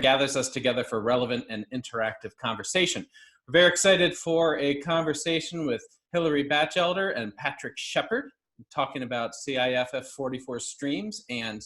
gathers us together for relevant and interactive conversation. We're very excited for a conversation with Hillary Bachelder and Patrick Shepard, talking about CIFF 44 streams and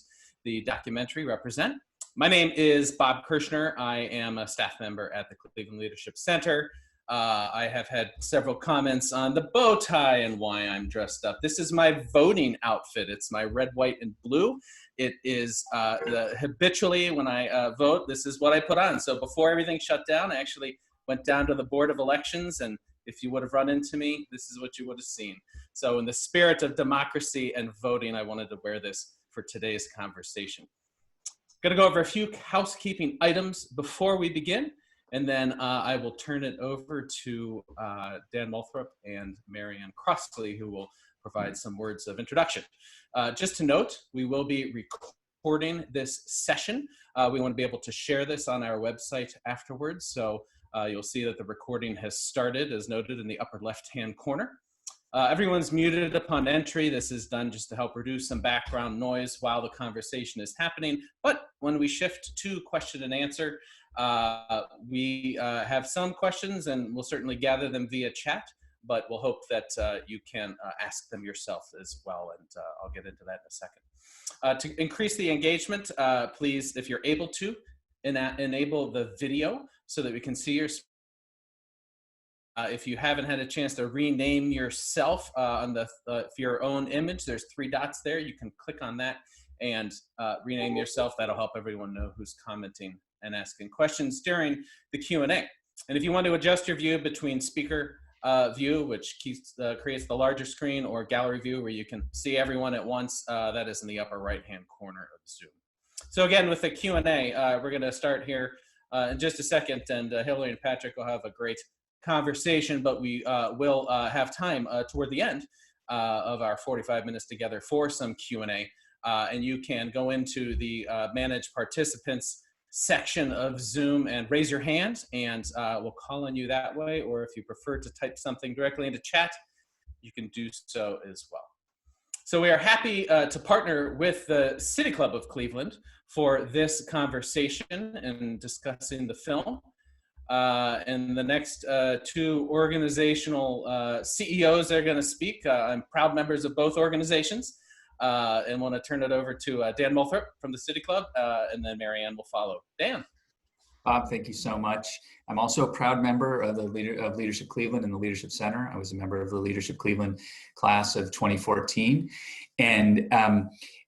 the documentary Represent. My name is Bob Kirshner. I am a staff member at the Cleveland Leadership Center. I have had several comments on the bow tie and why I'm dressed up. This is my voting outfit. It's my red, white, and blue. It is habitually when I vote, this is what I put on. So before everything shut down, I actually went down to the Board of Elections, and if you would have run into me, this is what you would have seen. So in the spirit of democracy and voting, I wanted to wear this for today's conversation. I'm going to go over a few housekeeping items before we begin, and then I will turn it over to Dan Moulthrop and Marianne Crossley, who will provide some words of introduction. Just to note, we will be recording this session. We want to be able to share this on our website afterwards, so you'll see that the recording has started, as noted in the upper left-hand corner. Everyone's muted upon entry. This is done just to help reduce some background noise while the conversation is happening. But when we shift to question and answer, we have some questions, and we'll certainly gather them via chat, but we'll hope that you can ask them yourself as well, and I'll get into that in a second. To increase the engagement, please, if you're able to, enable the video so that we can see your if you haven't had a chance to rename yourself on for your own image, there's 3 dots there. You can click on that and rename yourself. That'll help everyone know who's commenting and asking questions during the Q&A. And if you want to adjust your view between speaker view, which creates the larger screen, or gallery view where you can see everyone at once, that is in the upper right-hand corner of Zoom. So again, with the Q&A, we're going to start here in just a second, and Hillary and Patrick will have a great conversation, but we will have time toward the end of our 45 minutes together for some Q&A, and you can go into the Manage Participants section of Zoom and raise your hand, and we'll call on you that way, or if you prefer to type something directly into chat, you can do so as well. So we are happy to partner with the City Club of Cleveland for this conversation and discussing the film. And the next 2 organizational CEOs that are going to speak, I'm proud members of both organizations, and want to turn it over to Dan Moulthrop from the City Club, and then Marianne will follow. Dan. Bob, thank you so much. I'm also a proud member of the Leadership Cleveland and the Leadership Center. I was a member of the Leadership Cleveland class of 2014. And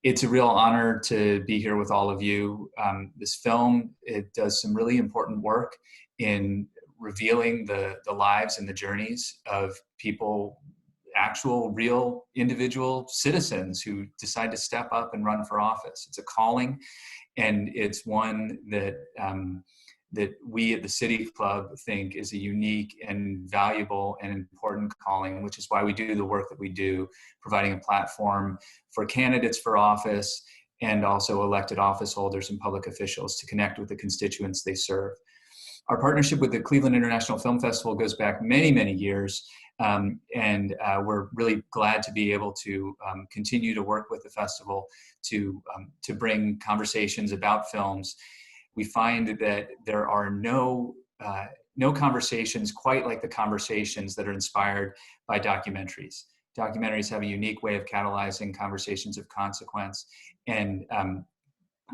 it's a real honor to be here with all of you. This film, it does some really important work in revealing the lives and the journeys of people, actual, real, individual citizens who decide to step up and run for office. It's a calling, and it's one that that we at the City Club think is a unique and valuable and important calling, which is why we do the work that we do, providing a platform for candidates for office and also elected office holders and public officials to connect with the constituents they serve. Our partnership with the Cleveland International Film Festival goes back many, many years, and we're really glad to be able to continue to work with the festival to bring conversations about films. We find that there are no conversations quite like the conversations that are inspired by documentaries. Documentaries have a unique way of catalyzing conversations of consequence, and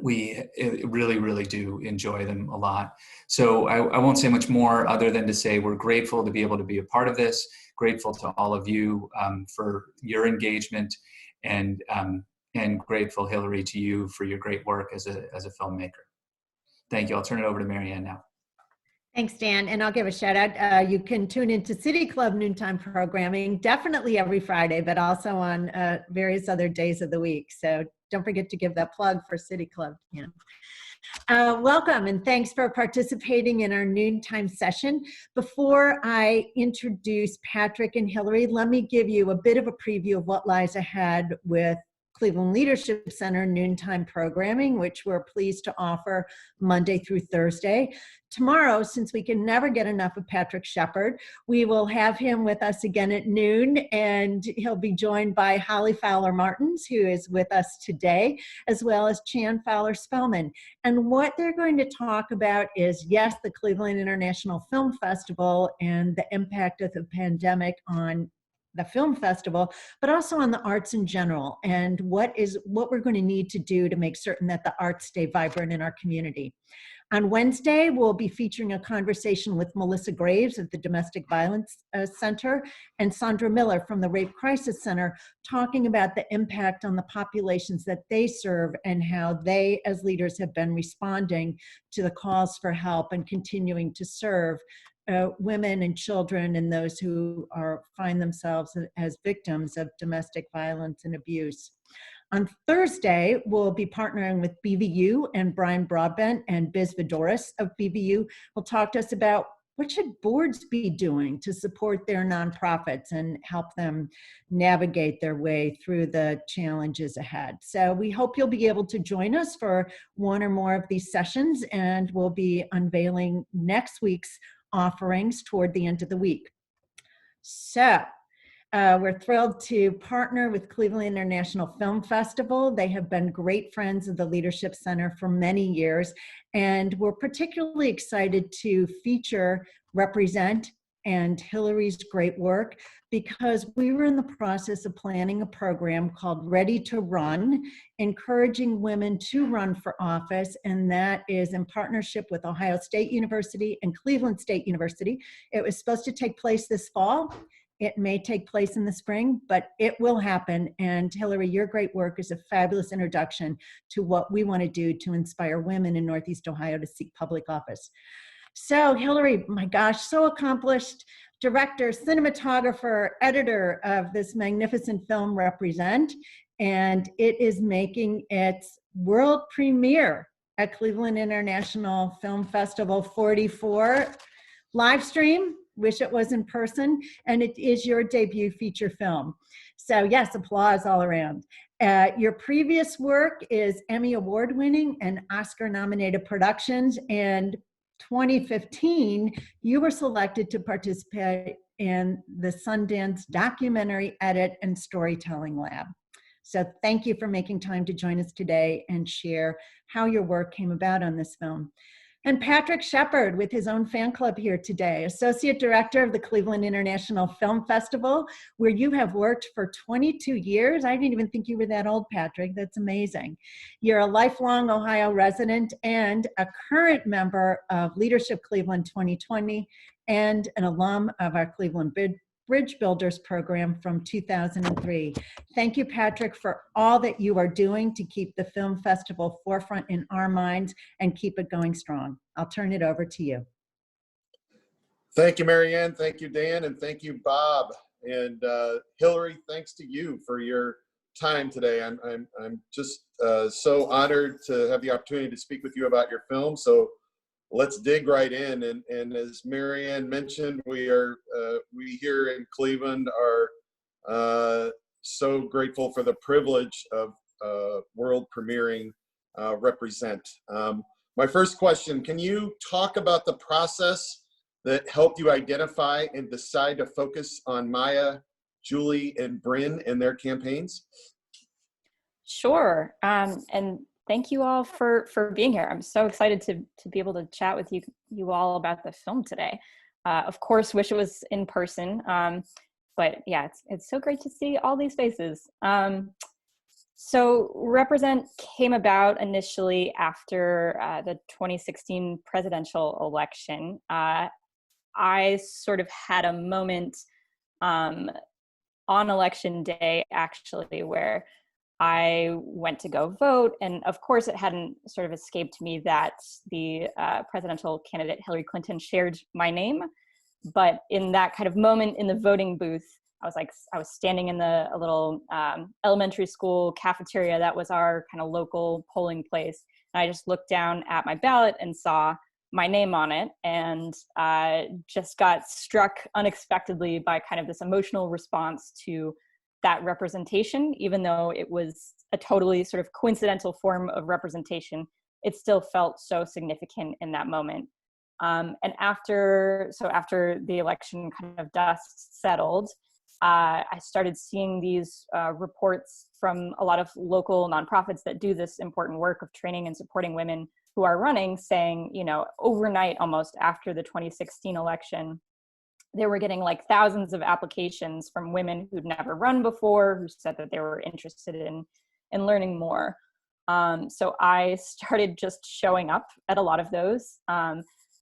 we really, really do enjoy them a lot. So I won't say much more other than to say we're grateful to be able to be a part of this, grateful to all of you for your engagement, and grateful, Hillary, to you for your great work as a filmmaker. Thank you. I'll turn it over to Marianne now. Thanks, Dan. And I'll give a shout out. You can tune into City Club noontime programming, definitely every Friday, but also on various other days of the week. So don't forget to give that plug for City Club. Yeah. Welcome, and thanks for participating in our noontime session. Before I introduce Patrick and Hillary, let me give you a bit of a preview of what lies ahead with Cleveland Leadership Center noontime programming, which we're pleased to offer Monday through Thursday. Tomorrow, since we can never get enough of Patrick Shepard, we will have him with us again at noon, and he'll be joined by Holly Fowler-Martins, who is with us today, as well as Chan Fowler-Spellman. And what they're going to talk about is, yes, the Cleveland International Film Festival and the impact of the pandemic on the film festival, but also on the arts in general, and what we're going to need to do to make certain that the arts stay vibrant in our community. On Wednesday, we'll be featuring a conversation with Melissa Graves at the Domestic Violence Center and Sandra Miller from the Rape Crisis Center, talking about the impact on the populations that they serve and how they, as leaders, have been responding to the calls for help and continuing to serve women and children and those who find themselves as victims of domestic violence and abuse. On Thursday, we'll be partnering with BVU, and Brian Broadbent and Biz Vidoris of BVU will talk to us about what should boards be doing to support their nonprofits and help them navigate their way through the challenges ahead. So we hope you'll be able to join us for one or more of these sessions, and we'll be unveiling next week's offerings toward the end of the week. So we're thrilled to partner with Cleveland International Film Festival. They have been great friends of the Leadership Center for many years, and we're particularly excited to feature, represent, and Hillary's great work, because we were in the process of planning a program called Ready to Run, encouraging women to run for office, and that is in partnership with Ohio State University and Cleveland State University. It was supposed to take place this fall. It may take place in the spring, but it will happen. And Hillary, your great work is a fabulous introduction to what we want to do to inspire women in Northeast Ohio to seek public office. So Hillary, my gosh, so accomplished, director, cinematographer, editor of this magnificent film, Represent, and it is making its world premiere at Cleveland International Film Festival 44 live stream. Wish it was in person, and it is your debut feature film. So yes, applause all around. Your previous work is Emmy Award winning and Oscar nominated productions, and 2015, you were selected to participate in the Sundance Documentary Edit and Storytelling Lab. So thank you for making time to join us today and share how your work came about on this film. And Patrick Shepard with his own fan club here today, Associate Director of the Cleveland International Film Festival, where you have worked for 22 years. I didn't even think you were that old, Patrick. That's amazing. You're a lifelong Ohio resident and a current member of Leadership Cleveland 2020 and an alum of our Cleveland Bridge Builders program from 2003. Thank you, Patrick, for all that you are doing to keep the film festival forefront in our minds and keep it going strong. I'll turn it over to you. Thank you, Marianne. Thank you, Dan. And thank you, Bob. And Hillary, thanks to you for your time today. I'm just so honored to have the opportunity to speak with you about your film. So let's dig right in. And as Marianne mentioned, we here in Cleveland are so grateful for the privilege of world premiering Represent. My first question, can you talk about the process that helped you identify and decide to focus on Amaya, Julie, and Bryn and their campaigns? Sure. And thank you all for being here. I'm so excited to be able to chat with you all about the film today. Of course, wish it was in person. But yeah, it's so great to see all these faces. So Represent came about initially after the 2016 presidential election. I sort of had a moment on election day, actually, where I went to go vote. And of course, it hadn't sort of escaped me that the presidential candidate Hillary Clinton shared my name. But in that kind of moment in the voting booth, I was standing in a little elementary school cafeteria that was our kind of local polling place. And I just looked down at my ballot and saw my name on it, and just got struck unexpectedly by kind of this emotional response to that representation, even though it was a totally sort of coincidental form of representation, it still felt so significant in that moment. And after the election kind of dust settled, I started seeing these reports from a lot of local nonprofits that do this important work of training and supporting women who are running, saying, you know, overnight, almost after the 2016 election, they were getting like thousands of applications from women who'd never run before, who said that they were interested in learning more. So I started just showing up at a lot of those,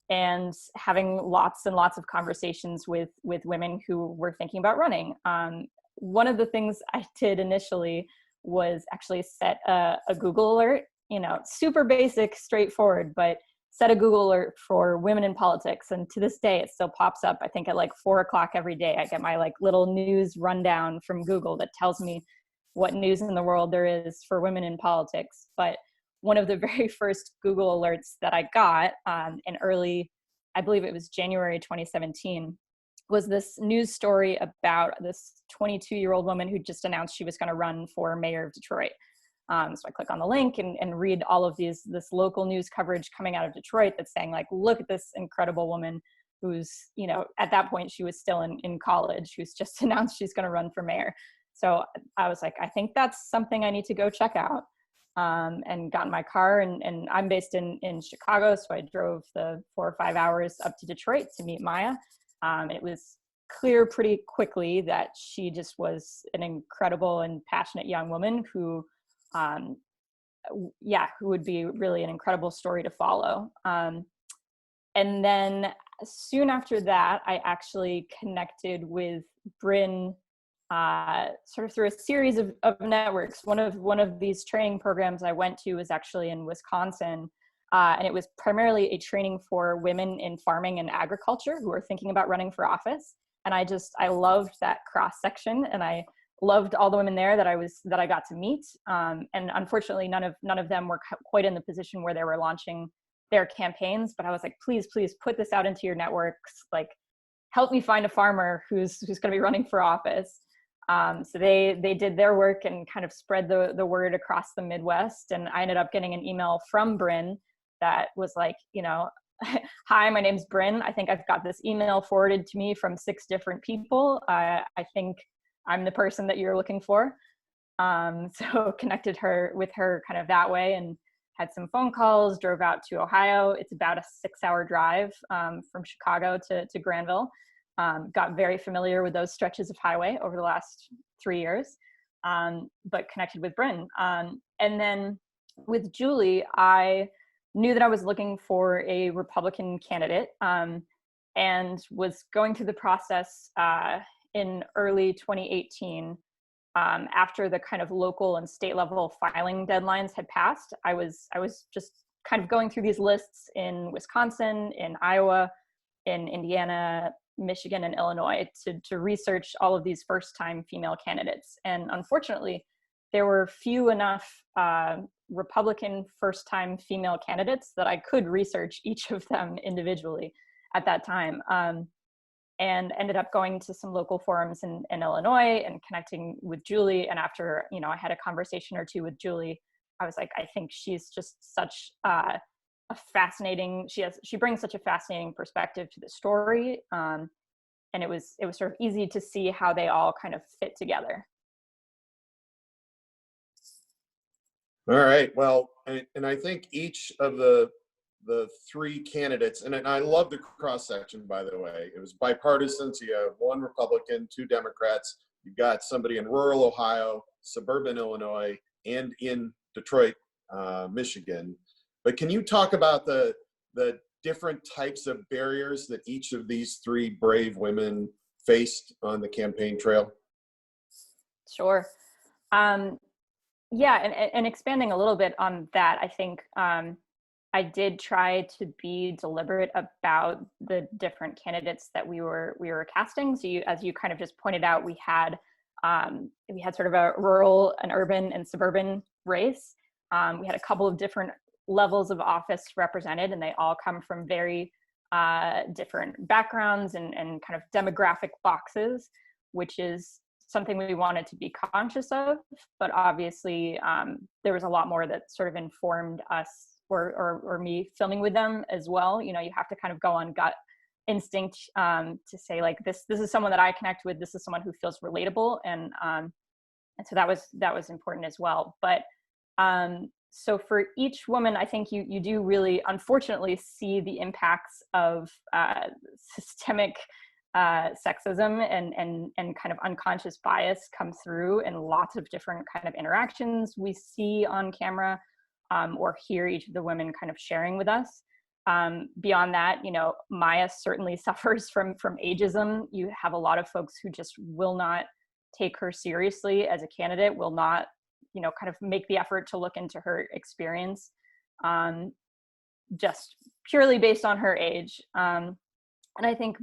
and having lots and lots of conversations with women who were thinking about running. One of the things I did initially was actually set a Google alert, you know, super basic, straightforward, but set a Google alert for women in politics. And to this day, it still pops up. I think at like 4 o'clock every day, I get my like little news rundown from Google that tells me what news in the world there is for women in politics. But one of the very first Google alerts that I got in early, I believe it was January 2017, was this news story about this 22-year-old woman who just announced she was going to run for mayor of Detroit. So I click on the link and read all of this local news coverage coming out of Detroit that's saying, like, look at this incredible woman who's, you know, at that point she was still in college, who's just announced she's going to run for mayor. So I was like, I think that's something I need to go check out, and got in my car, and I'm based in Chicago. So I drove the 4 or 5 hours up to Detroit to meet Maya. It was clear pretty quickly that she just was an incredible and passionate young woman who would be really an incredible story to follow. And then soon after that, I actually connected with Bryn, sort of through a series of networks. One of these training programs I went to was actually in Wisconsin, and it was primarily a training for women in farming and agriculture who are thinking about running for office. And I loved that cross section, and I loved all the women there that I got to meet. And unfortunately, none of them were quite in the position where they were launching their campaigns. But I was like, please put this out into your networks. Like, help me find a farmer who's going to be running for office. So they did their work and kind of spread the word across the Midwest. And I ended up getting an email from Bryn that was like, you know, hi, my name's Bryn. I think I've got this email forwarded to me from 6 different people. I think I'm the person that you're looking for. So connected with her kind of that way, and had some phone calls, drove out to Ohio. It's about a 6-hour drive from Chicago to Granville. Got very familiar with those stretches of highway over the last 3 years, but connected with Bryn. And then with Julie, I knew that I was looking for a Republican candidate, and was going through the process in early 2018. After the kind of local and state level filing deadlines had passed, I was just kind of going through these lists in Wisconsin, in Iowa, in Indiana, Michigan, and Illinois to research all of these first-time female candidates. And unfortunately, there were few enough Republican first-time female candidates that I could research each of them individually at that time. And ended up going to some local forums in Illinois and connecting with Julie. And after, you know, I had a conversation or two with Julie, I was like, I think she's just such a fascinating, she brings such a fascinating perspective to the story. And it was sort of easy to see how they all kind of fit together. All right. Well, and I think each of the 3 candidates, and I love the cross section, by the way. It was bipartisan, so you have 1 Republican, 2 Democrats. You've got somebody in rural Ohio, suburban Illinois, and in Detroit, Michigan. But can you talk about the different types of barriers that each of these 3 brave women faced on the campaign trail? Sure. Yeah, and expanding a little bit on that, I think I did try to be deliberate about the different candidates that we were casting. So as you kind of just pointed out, we had sort of a rural, an urban, and suburban race. We had a couple of different levels of office represented, and they all come from very different backgrounds and kind of demographic boxes, which is something we wanted to be conscious of, but obviously there was a lot more that sort of informed us or me filming with them as well. You know, you have to kind of go on gut instinct to say like, this is someone that I connect with, this is someone who feels relatable, and so that was important as well. But so for each woman, I think you do really, unfortunately, see the impacts of systemic sexism and kind of unconscious bias come through in lots of different kind of interactions we see on camera, or hear each of the women kind of sharing with us. Beyond that, you know, Maya certainly suffers from ageism. You have a lot of folks who just will not take her seriously as a candidate, will not, you know, kind of make the effort to look into her experience, just purely based on her age. And I think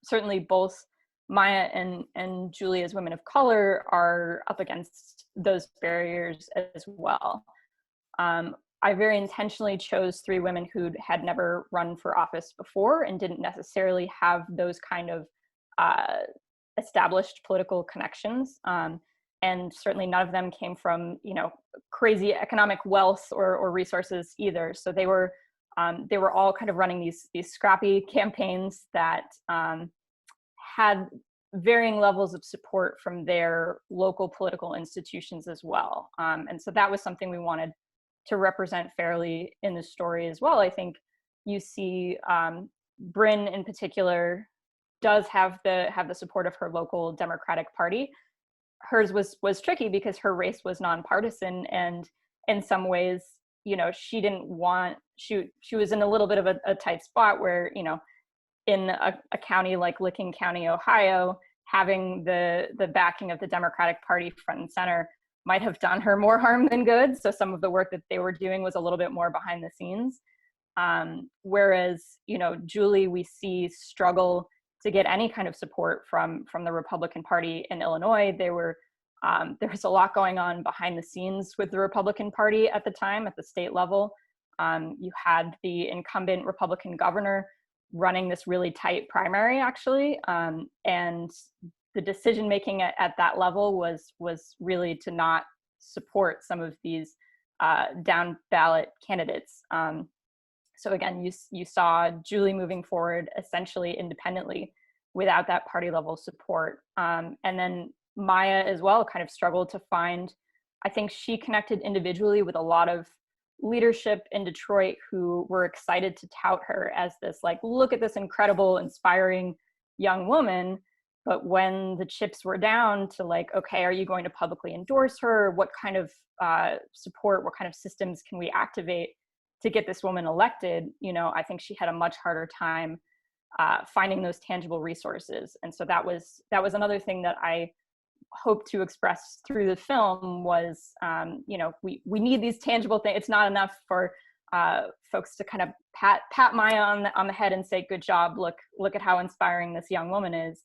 certainly both Maya and Julie, as women of color, are up against those barriers as well. I very intentionally chose 3 women who had never run for office before and didn't necessarily have those kind of established political connections. And certainly none of them came from, you know, crazy economic wealth or resources either. So they were all kind of running these scrappy campaigns that had varying levels of support from their local political institutions as well. And so that was something we wanted to represent fairly in the story as well. I think you see Bryn in particular does have the support of her local Democratic Party. Hers was tricky because her race was nonpartisan, and in some ways, you know, she was in a little bit of a tight spot where, you know, in a county like Licking County, Ohio, having the backing of the Democratic Party front and center might have done her more harm than good. So some of the work that they were doing was a little bit more behind the scenes. Whereas, you know, Julie, we see struggle to get any kind of support from the Republican Party in Illinois. There was a lot going on behind the scenes with the Republican Party at the time at the state level. You had the incumbent Republican governor running this really tight primary, actually, and the decision making at that level was really to not support some of these down ballot candidates. So again, you saw Julie moving forward essentially independently without that party level support. And then Maya as well kind of struggled to find, I think she connected individually with a lot of leadership in Detroit who were excited to tout her as this, like, look at this incredible, inspiring young woman. But when the chips were down to like, okay, are you going to publicly endorse her? What kind of support, what kind of systems can we activate to get this woman elected? You know, I think she had a much harder time finding those tangible resources. And so that was another thing that I hope to express through the film was, you know, we need these tangible things. It's not enough for folks to kind of pat Maya on the head and say, good job, look at how inspiring this young woman is.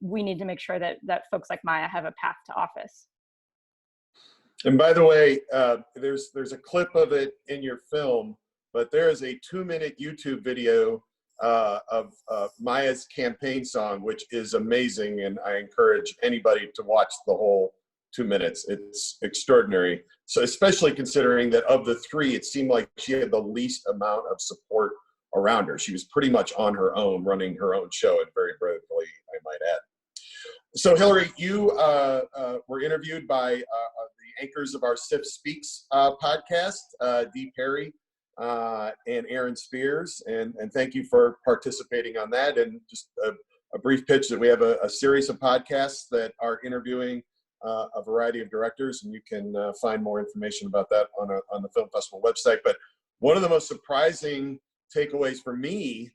We need to make sure that folks like Maya have a path to office. And by the way, there's a clip of it in your film, but there is a 2-minute YouTube video of Maya's campaign song, which is amazing, and I encourage anybody to watch the whole 2 minutes. It's extraordinary. So especially considering that of the 3, it seemed like she had the least amount of support around her. She was pretty much on her own, running her own show, and very bravely, I might add. So Hillary, you were interviewed by the anchors of our SIF Speaks podcast, Dee Perry and Aaron Spears, and thank you for participating on that. And just a brief pitch that we have a series of podcasts that are interviewing a variety of directors, and you can find more information about that on the Film Festival website. But one of the most surprising takeaways for me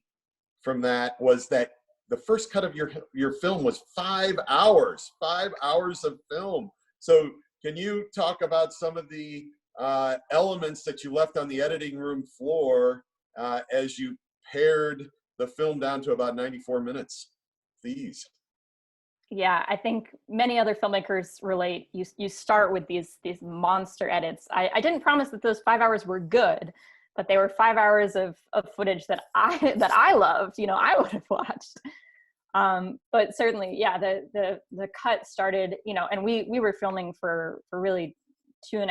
from that was that the first cut of your film was 5 hours, 5 hours of film. So can you talk about some of the elements that you left on the editing room floor as you pared the film down to about 94 minutes, please? Yeah, I think many other filmmakers relate. You start with these monster edits. I didn't promise that those 5 hours were good, but they were 5 hours of footage that I loved. You know, I would have watched. But certainly, yeah, the cut started, and we were filming for really 2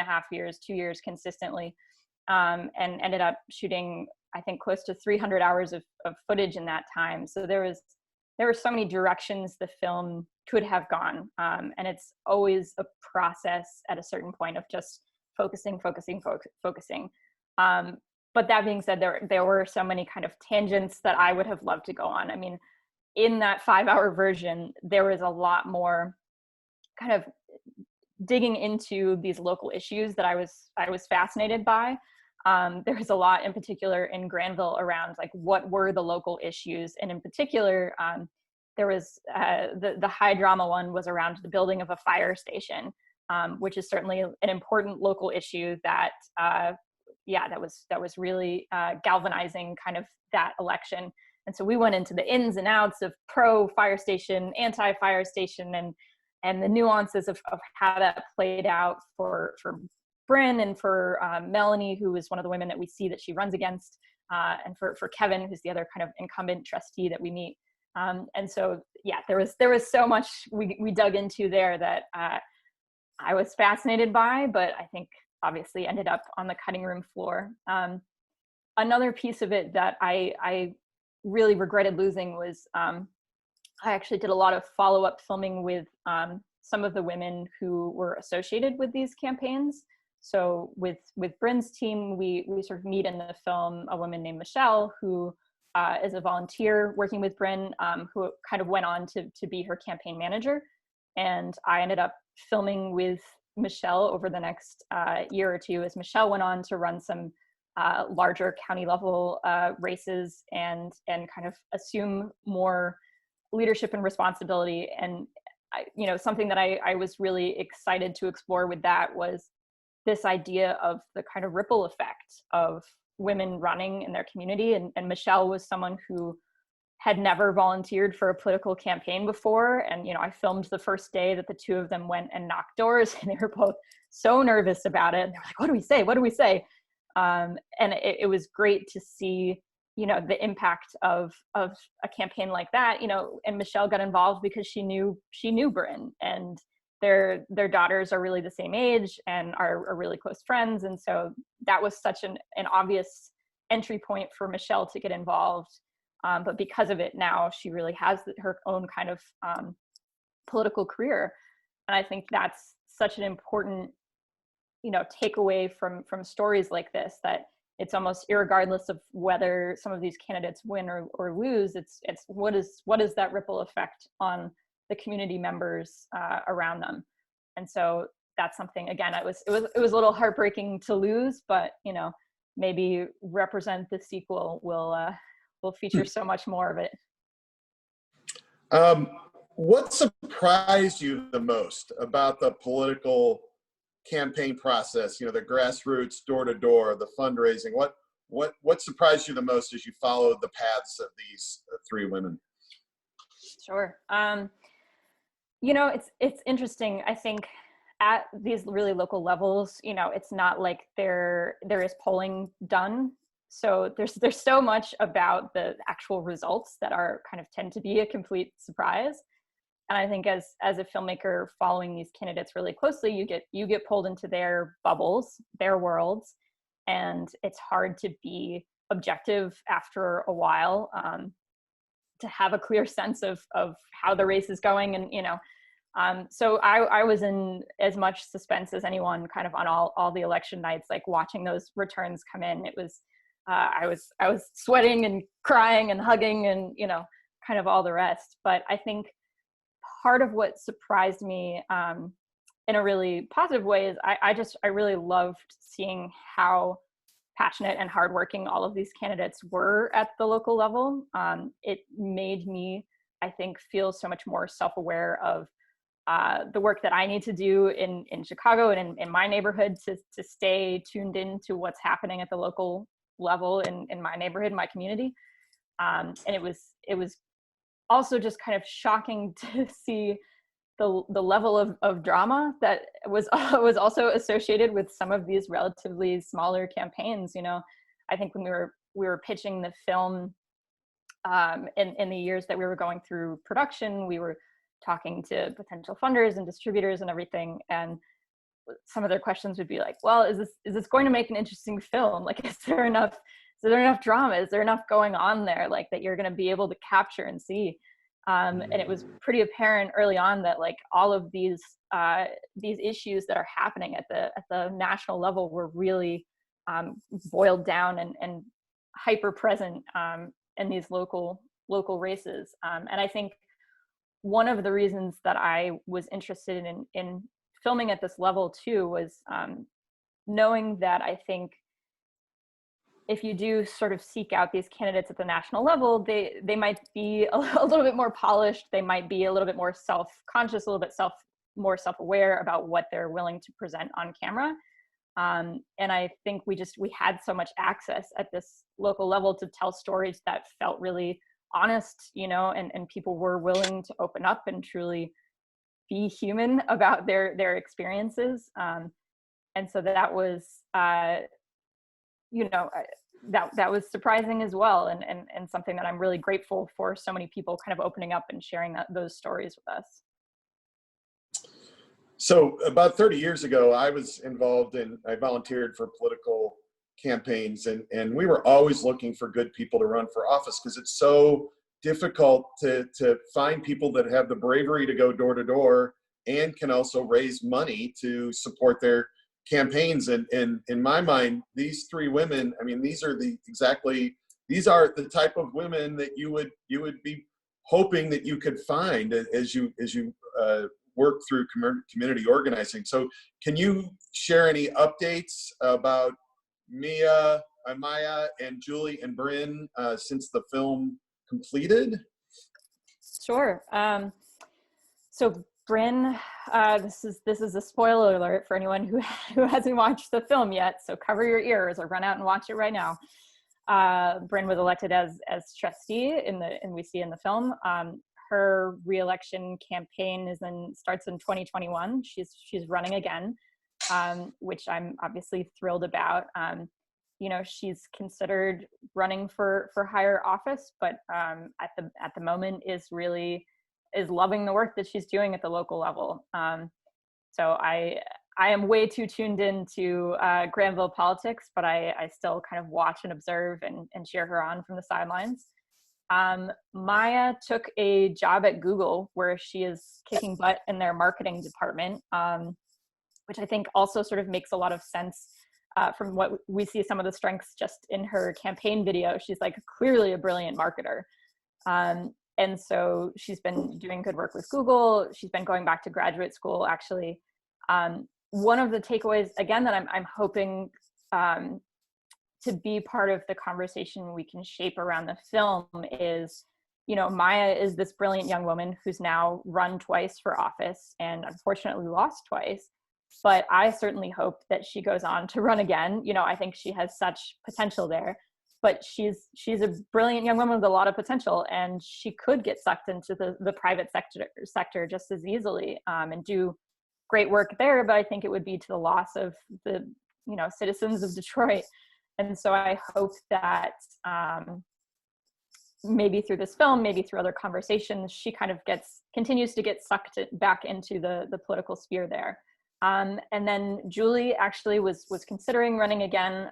years consistently, and ended up shooting, I think, close to 300 hours of footage in that time. So there were so many directions the film could have gone, and it's always a process at a certain point of just focusing. But that being said, there were so many kind of tangents that I would have loved to go on. I mean, in that 5-hour version, there was a lot more kind of digging into these local issues that I was fascinated by. There was a lot in particular in Granville around like what were the local issues, and in particular, there was the high drama one was around the building of a fire station, which is certainly an important local issue that that was really galvanizing kind of that election. And so we went into the ins and outs of pro fire station, anti fire station, and the nuances of how that played out for Bryn and for Melanie, who is one of the women that we see that she runs against, and for Kevin, who's the other kind of incumbent trustee that we meet. And so, yeah, there was so much we dug into there that I was fascinated by, but I think obviously ended up on the cutting room floor. Another piece of it that I really regretted losing was I actually did a lot of follow-up filming with some of the women who were associated with these campaigns. So with Bryn's team, we sort of meet in the film a woman named Michelle, who is a volunteer working with Bryn, who kind of went on to be her campaign manager. And I ended up filming with Michelle over the next year or two, as Michelle went on to run some larger county level races and kind of assume more leadership and responsibility. And something that I was really excited to explore with that was this idea of the kind of ripple effect of women running in their community. And Michelle was someone who had never volunteered for a political campaign before. And, I filmed the first day that the two of them went and knocked doors, and they were both so nervous about it. And they were like, what do we say? What do we say? And it was great to see, the impact of a campaign like that, and Michelle got involved because she knew Bryn, and their daughters are really the same age and are really close friends. And so that was such an obvious entry point for Michelle to get involved. But because of it, now she really has her own kind of political career. And I think that's such an important, takeaway from stories like this, that it's almost irregardless of whether some of these candidates win or lose. It's what is that ripple effect on the community members around them. And so that's something, again, it was a little heartbreaking to lose, but maybe Represent the sequel will feature so much more of it. What surprised you the most about the political campaign process? The grassroots, door to door, the fundraising. What surprised you the most as you followed the paths of these three women? Sure. It's interesting. I think at these really local levels, it's not like there is polling done. So there's so much about the actual results that are kind of tend to be a complete surprise. And I think as a filmmaker following these candidates really closely, you get pulled into their bubbles, their worlds, and it's hard to be objective after a while, to have a clear sense of how the race is going. And so I was in as much suspense as anyone, kind of on all the election nights, like watching those returns come in. It was I was sweating and crying and hugging and kind of all the rest. But I think part of what surprised me in a really positive way is I really loved seeing how passionate and hardworking all of these candidates were at the local level. It made me, I think, feel so much more self-aware of the work that I need to do in Chicago and in my neighborhood to stay tuned in to what's happening at the local level in my neighborhood, my community. And it was also just kind of shocking to see the level of drama that was also associated with some of these relatively smaller campaigns. I think when we were pitching the film, in the years that we were going through production, we were talking to potential funders and distributors and everything. And some of their questions would be like, well, is this going to make an interesting film? Like, is there enough drama? Is there enough going on there, like, that you're going to be able to capture and see? And it was pretty apparent early on that, like, all of these issues that are happening at the national level were really boiled down and hyper present in these local races. And I think one of the reasons that I was interested in filming at this level too was knowing that I think if you do sort of seek out these candidates at the national level, they might be a little bit more polished. They might be a little bit more self-conscious, a little bit more self-aware about what they're willing to present on camera. And I think we had so much access at this local level to tell stories that felt really honest, you know, and people were willing to open up and truly be human about their experiences. And so that was, you know, that was surprising as well, and something that I'm really grateful for so many people kind of opening up and sharing those stories with us. So about 30 years ago, I volunteered for political campaigns, and we were always looking for good people to run for office because it's so difficult to find people that have the bravery to go door to door and can also raise money to support their campaigns. And in my mind, these three women, I mean, these are the type of women that you would be hoping that you could find as you work through community organizing. So can you share any updates about Mia, Amaya, and Julie and Bryn since the film completed? Sure. So Bryn, this is a spoiler alert for anyone who hasn't watched the film yet. So cover your ears or run out and watch it right now. Bryn was elected as trustee and we see in the film. Her re-election campaign starts in 2021. She's running again, which I'm obviously thrilled about. You know, she's considered running for higher office, but at the moment is loving the work that she's doing at the local level. So I am way too tuned into Granville politics, but I still kind of watch and observe and cheer her on from the sidelines. Maya took a job at Google where she is kicking butt in their marketing department, which I think also sort of makes a lot of sense from what we see some of the strengths just in her campaign video. She's like clearly a brilliant marketer. And so she's been doing good work with Google. She's been going back to graduate school, actually. One of the takeaways, again, that I'm hoping to be part of the conversation we can shape around the film is, you know, Maya is this brilliant young woman who's now run twice for office and unfortunately lost twice. But I certainly hope that she goes on to run again. You know, I think she has such potential there. But she's a brilliant young woman with a lot of potential, and she could get sucked into the private sector just as easily and do great work there. But I think it would be to the loss of the, you know, citizens of Detroit. And so I hope that maybe through this film, maybe through other conversations, she kind of continues to get sucked back into the political sphere there. And then Julie actually was considering running again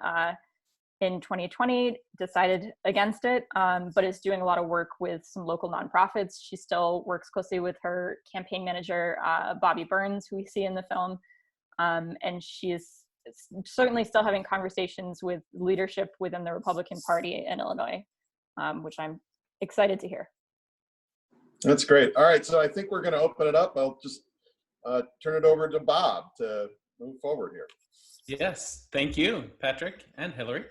in 2020, decided against it, but is doing a lot of work with some local nonprofits. She still works closely with her campaign manager, Bobby Burns, who we see in the film. And she's certainly still having conversations with leadership within the Republican Party in Illinois, which I'm excited to hear. That's great. All right, so I think we're going to open it up. I'll just turn it over to Bob to move forward here. Yes, thank you, Patrick and Hillary.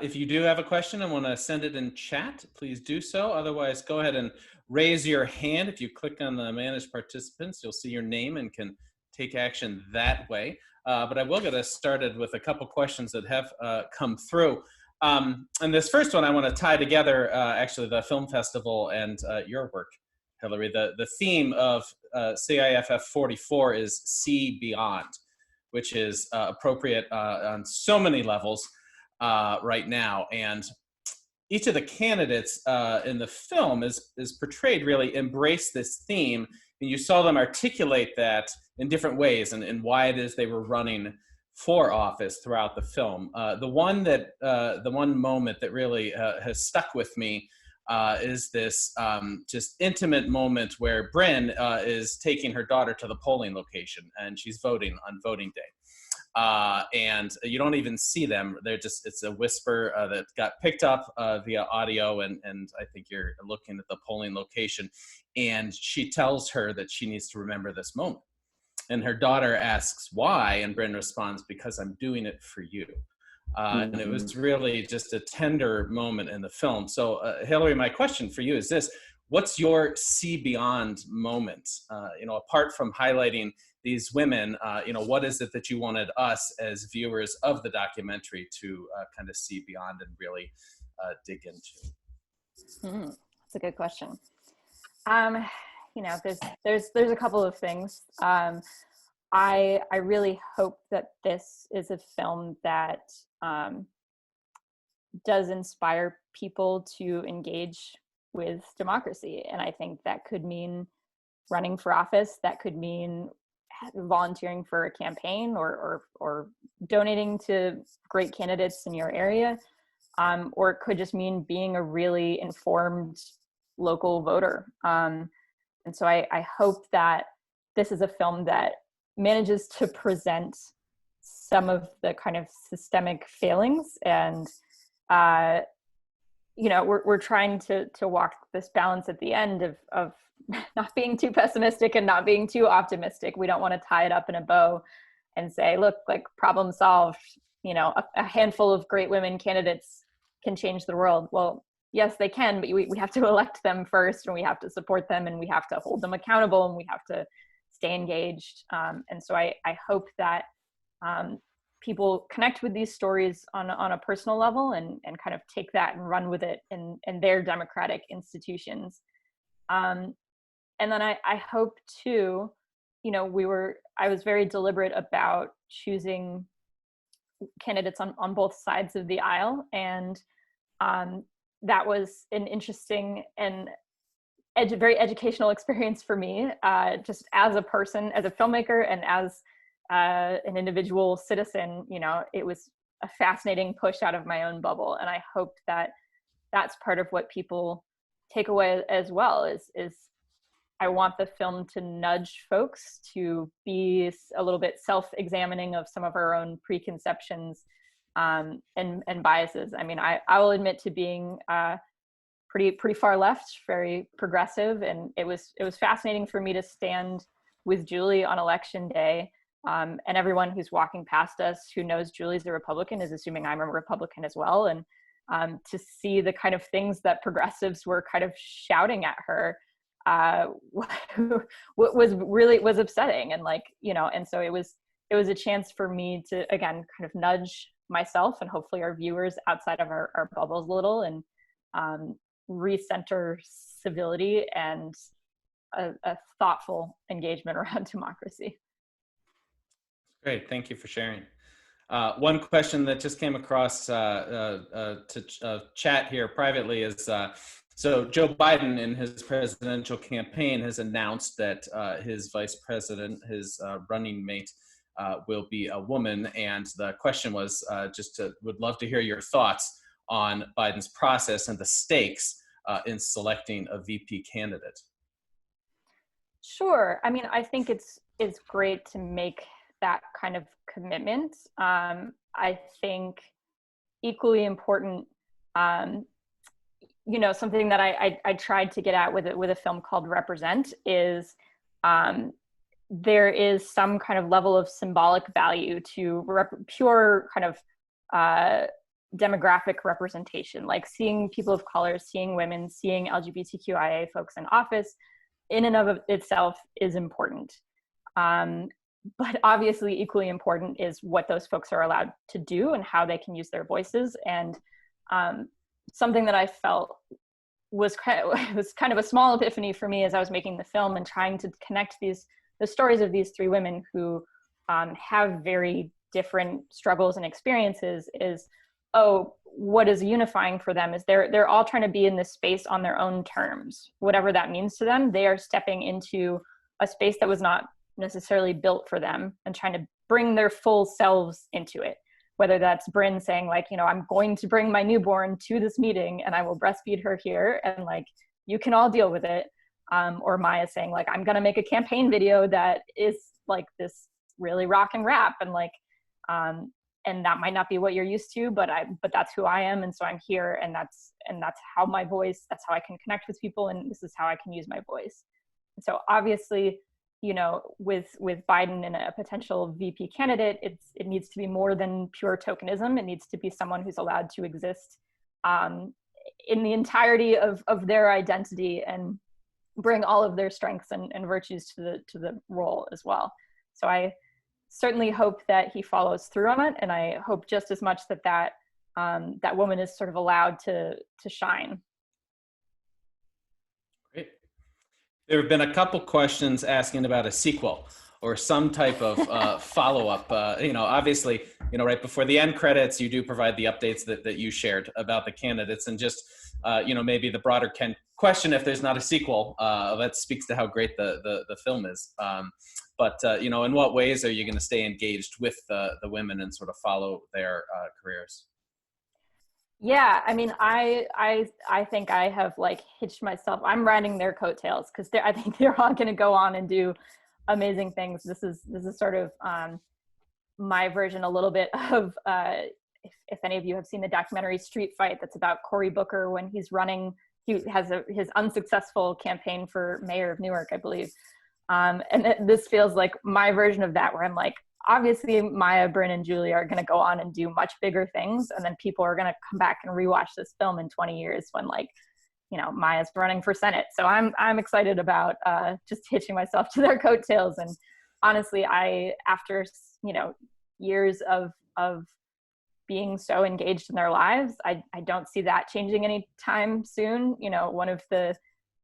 If you do have a question and want to send it in chat, please do so. Otherwise, go ahead and raise your hand. If you click on the Manage Participants, you'll see your name and can take action that way. But I will get us started with a couple questions that have come through. And this first one, I want to tie together actually the film festival and your work, Hillary. The theme of CIFF 44 is See Beyond, which is appropriate on so many levels right now. And each of the candidates in the film is portrayed really embrace this theme, and you saw them articulate that in different ways and why it is they were running for office throughout the film. The one moment that really has stuck with me is this just intimate moment where Bryn is taking her daughter to the polling location, and she's voting on voting day. And you don't even see them. It's a whisper that got picked up via audio, and I think you're looking at the polling location, and she tells her that she needs to remember this moment. And her daughter asks why, and Bryn responds, because I'm doing it for you. And it was really just a tender moment in the film. So Hillary, my question for you is this: what's your see beyond moment? Apart from highlighting these women, what is it that you wanted us as viewers of the documentary to kind of see beyond and really dig into? That's a good question. There's a couple of things. I really hope that this is a film that does inspire people to engage with democracy. And I think that could mean running for office. That could mean volunteering for a campaign or donating to great candidates in your area. Or it could just mean being a really informed local voter. And so I hope that this is a film that manages to present some of the kind of systemic failings, and we're trying to walk this balance at the end of not being too pessimistic and not being too optimistic. We don't want to tie it up in a bow and say, look, like, problem solved, a handful of great women candidates can change the world. Well, yes, they can, but we have to elect them first, and we have to support them, and we have to hold them accountable, and we have to stay engaged. And so I hope that people connect with these stories on a personal level and kind of take that and run with it in their democratic institutions. And then I hope too, I was very deliberate about choosing candidates on both sides of the aisle. And that was an interesting and very educational experience for me, just as a person, as a filmmaker, and as an individual citizen. It was a fascinating push out of my own bubble. And I hope that that's part of what people take away as well, is I want the film to nudge folks to be a little bit self-examining of some of our own preconceptions and biases. I mean, I will admit to being pretty far left, very progressive, and it was fascinating for me to stand with Julie on election day, and everyone who's walking past us who knows Julie's a Republican is assuming I'm a Republican as well, and to see the kind of things that progressives were kind of shouting at her was upsetting, and and so it was a chance for me to, again, kind of nudge myself and hopefully our viewers outside of our bubbles a little, and recenter civility and a thoughtful engagement around democracy. Great, thank you for sharing. One question that just came across to chat here privately is, so Joe Biden in his presidential campaign has announced that his vice president, his running mate, will be a woman. And the question was would love to hear your thoughts on Biden's process and the stakes in selecting a VP candidate. Sure. I mean, I think it's great to make that kind of commitment. I think equally important, something that I tried to get at with a film called Represent is there is some kind of level of symbolic value to pure kind of demographic representation, like seeing people of color, seeing women, seeing LGBTQIA folks in office in and of itself is important. But obviously equally important is what those folks are allowed to do and how they can use their voices. And something that I felt was kind of a small epiphany for me as I was making the film and trying to connect the stories of these three women who have very different struggles and experiences, is oh, what is unifying for them is they're all trying to be in this space on their own terms, whatever that means to them. They are stepping into a space that was not necessarily built for them and trying to bring their full selves into it. Whether that's Bryn saying like, you know, I'm going to bring my newborn to this meeting and I will breastfeed her here and like, you can all deal with it. Or Maya saying like, I'm going to make a campaign video that is like this really rock and rap and like, and that might not be what you're used to, but that's who I am. And so I'm here, and that's how my voice, that's how I can connect with people. And this is how I can use my voice. And so obviously, you know, with Biden and a potential VP candidate, it needs to be more than pure tokenism. It needs to be someone who's allowed to exist in the entirety of their identity and bring all of their strengths and virtues to the role as well. So I certainly hope that he follows through on it, and I hope just as much that woman is sort of allowed to shine. Great. There have been a couple questions asking about a sequel or some type of follow-up. You know, obviously, you know, right before the end credits, you do provide the updates that you shared about the candidates, and just you know, maybe the broader question if there's not a sequel. That speaks to how great the film is. But you know, in what ways are you going to stay engaged with the women and sort of follow their careers? Yeah, I mean, I think I have like hitched myself. I'm riding their coattails because I think they're all going to go on and do amazing things. This is sort of my version a little bit of if any of you have seen the documentary Street Fight, that's about Cory Booker when he's running. He has his unsuccessful campaign for mayor of Newark, I believe. And this feels like my version of that, where I'm like, obviously Maya, Bryn, and Julie are going to go on and do much bigger things. And then people are going to come back and rewatch this film in 20 years when, like, you know, Maya's running for Senate. So I'm excited about just hitching myself to their coattails. And honestly, after, you know, years of being so engaged in their lives, I don't see that changing anytime soon. You know, one of the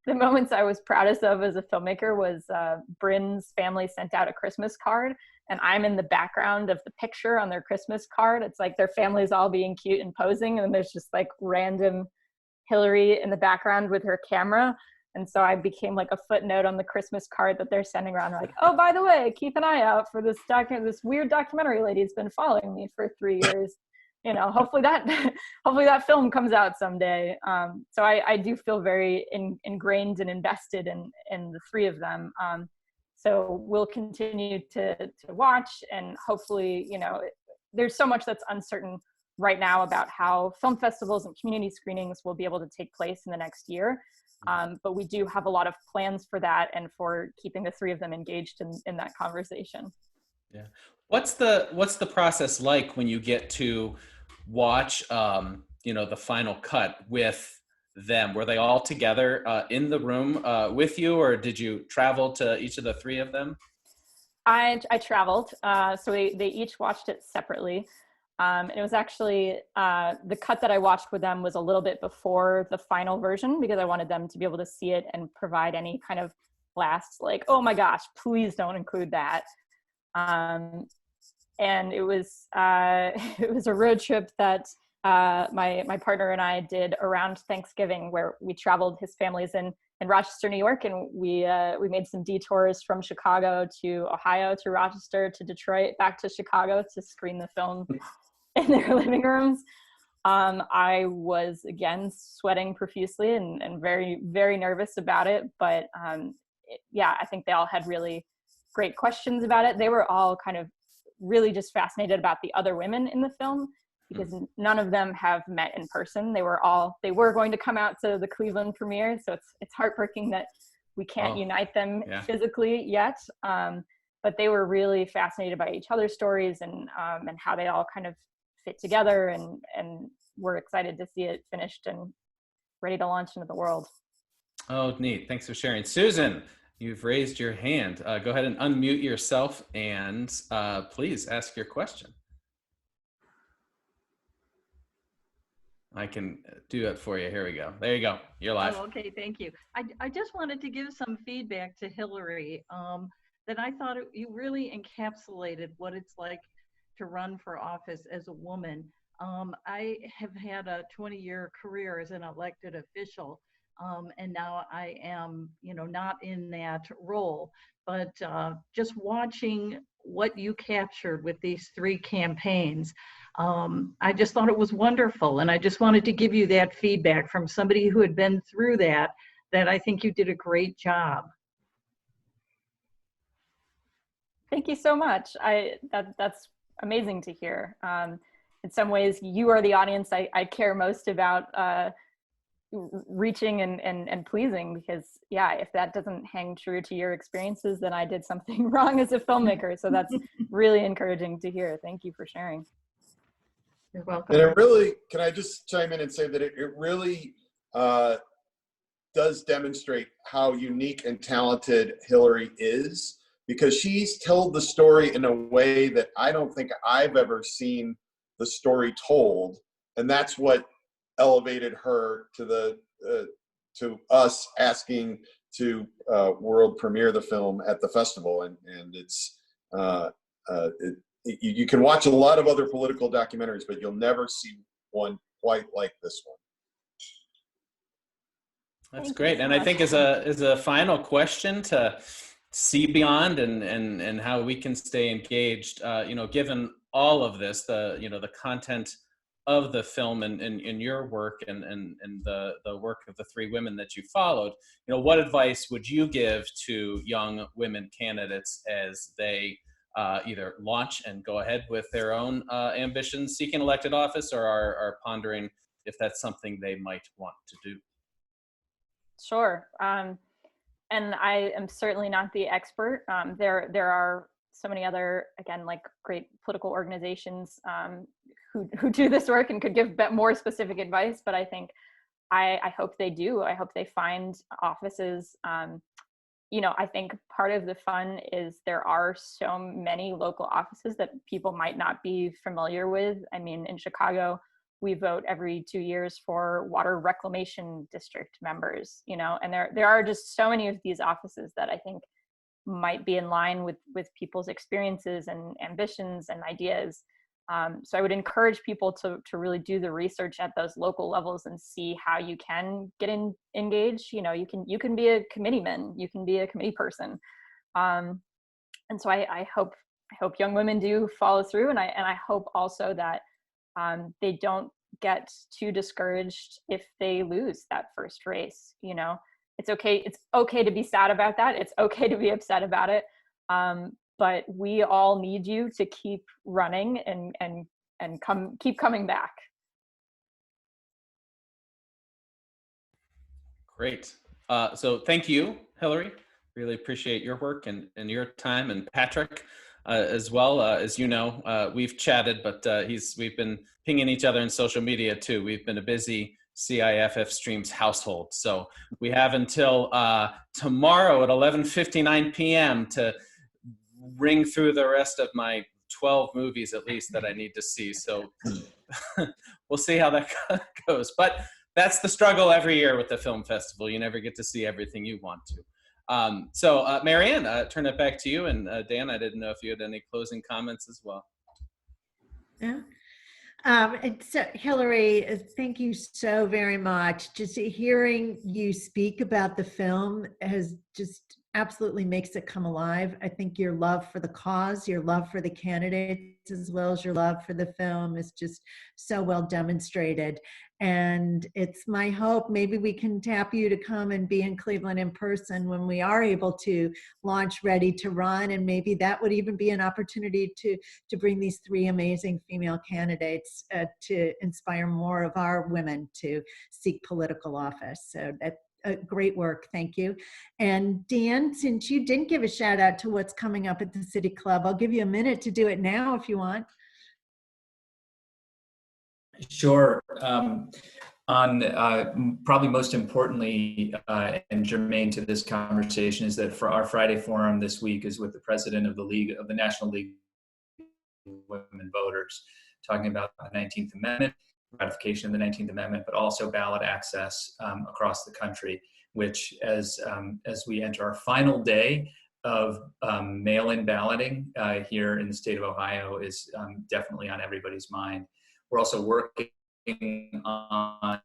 moments I was proudest of as a filmmaker was Bryn's family sent out a Christmas card, and I'm in the background of the picture on their Christmas card. It's like their family's all being cute and posing, and there's just like random Hillary in the background with her camera. And so I became like a footnote on the Christmas card that they're sending around. They're like, oh, by the way, keep an eye out for this weird documentary lady who's been following me for 3 years. You know, hopefully that film comes out someday. So I do feel very ingrained and invested in the three of them. So we'll continue to watch, and hopefully, you know, there's so much that's uncertain right now about how film festivals and community screenings will be able to take place in the next year. But we do have a lot of plans for that and for keeping the three of them engaged in that conversation. Yeah. What's the process like when you get to watch, you know, the final cut with them? Were they all together in the room with you, or did you travel to each of the three of them? I traveled, so they each watched it separately. And it was actually, the cut that I watched with them was a little bit before the final version, because I wanted them to be able to see it and provide any kind of last, like, oh my gosh, please don't include that. And it was a road trip that my partner and I did around Thanksgiving, where we traveled. His family's in Rochester, New York, and we made some detours from Chicago to Ohio to Rochester to Detroit back to Chicago to screen the film in their living rooms. I was again sweating profusely and very, very nervous about it, but yeah, I think they all had really great questions about it. They were all kind of really just fascinated about the other women in the film, because none of them have met in person. They were going to come out to the Cleveland premiere, so it's heartbreaking that we can't unite them physically yet. But they were really fascinated by each other's stories and how they all kind of fit together, and we're excited to see it finished and ready to launch into the world. Oh, neat. Thanks for sharing. Susan, you've raised your hand. Go ahead and unmute yourself and please ask your question. I can do it for you. Here we go. There you go. You're live. Oh, okay, thank you. I just wanted to give some feedback to Hillary, that I thought you really encapsulated what it's like to run for office as a woman. I have had a 20-year career as an elected official, and now I am, not in that role. But just watching what you captured with these 3 campaigns, I just thought it was wonderful. And I just wanted to give you that feedback from somebody who had been through that I think you did a great job. Thank you so much. That's amazing to hear. In some ways, you are the audience I care most about reaching and pleasing, because yeah, if that doesn't hang true to your experiences, then I did something wrong as a filmmaker. So that's really encouraging to hear. Thank you for sharing. You're welcome. And it really, can I just chime in and say that it really does demonstrate how unique and talented Hillary is, because she's told the story in a way that I don't think I've ever seen the story told. And that's what elevated her to to us asking to world premiere the film at the festival. And it's you can watch a lot of other political documentaries, but you'll never see one quite like this one. That's great. And I think as a final question to see beyond and how we can stay engaged, given all of this, the content of the film and your work and the work of the 3 women that you followed, what advice would you give to young women candidates as they either launch and go ahead with their own ambitions seeking elected office, or are pondering if that's something they might want to do? Sure. And I am certainly not the expert. There are so many other, again, like great political organizations who do this work and could give more specific advice. But I think I hope they do. I hope they find offices. I think part of the fun is there are so many local offices that people might not be familiar with. I mean, in Chicago, we vote every 2 years for water reclamation district members, and there are just so many of these offices that I think might be in line with people's experiences and ambitions and ideas. So I would encourage people to really do the research at those local levels and see how you can get engaged. You can be a committeeman, you can be a committee person. And so I hope young women do follow through. And I hope also that they don't get too discouraged if they lose that first race. It's okay. It's okay to be sad about that. It's okay to be upset about it. But we all need you to keep running and keep coming back. Great. So thank you, Hillary. Really appreciate your work and your time, and Patrick as well. As you know, we've chatted, but we've been pinging each other in social media too. We've been a busy CIFF Streams household. So we have until tomorrow at 11:59 p.m. to ring through the rest of my 12 movies at least that I need to see. So we'll see how that goes. But that's the struggle every year with the film festival. You never get to see everything you want to. So Marianne, turn it back to you. And Dan, I didn't know if you had any closing comments as well. Yeah. So Hillary, thank you so very much. Just hearing you speak about the film has just absolutely makes it come alive. I think your love for the cause, your love for the candidates, as well as your love for the film is just so well demonstrated. And it's my hope maybe we can tap you to come and be in Cleveland in person when we are able to launch Ready to Run. And maybe that would even be an opportunity to bring these 3 amazing female candidates to inspire more of our women to seek political office. So that's great work. Thank you. And Dan, since you didn't give a shout out to what's coming up at the City Club, I'll give you a minute to do it now if you want. Sure. Probably most importantly and germane to this conversation is that for our Friday forum this week is with the president of the National League of Women Voters, talking about the 19th Amendment, ratification of the 19th Amendment, but also ballot access across the country, which as we enter our final day of mail-in balloting here in the state of Ohio is definitely on everybody's mind. We're also working on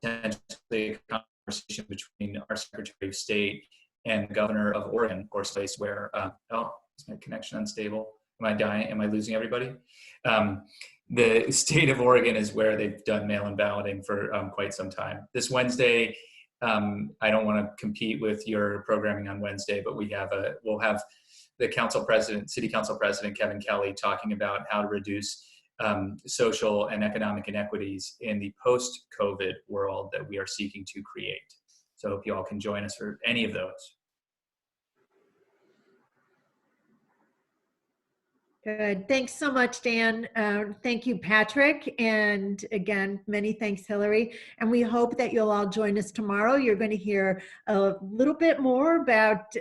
potentially a conversation between our Secretary of State and the Governor of Oregon, of course, place where, oh, is my connection unstable? Am I dying? Am I losing everybody? The state of Oregon is where they've done mail-in balloting for quite some time. This Wednesday, I don't want to compete with your programming on Wednesday, but we'll have the council president, city council president, Kevin Kelly, talking about how to reduce social and economic inequities in the post-COVID world that we are seeking to create. So I hope you all can join us for any of those. Good. Thanks so much, Dan. Thank you, Patrick. And again, many thanks, Hillary. And we hope that you'll all join us tomorrow. You're going to hear a little bit more about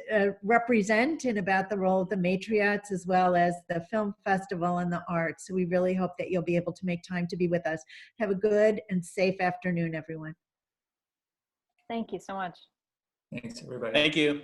Represent and about the role of the Matriarchs, as well as the film festival and the arts. So we really hope that you'll be able to make time to be with us. Have a good and safe afternoon, everyone. Thank you so much. Thanks, everybody. Thank you.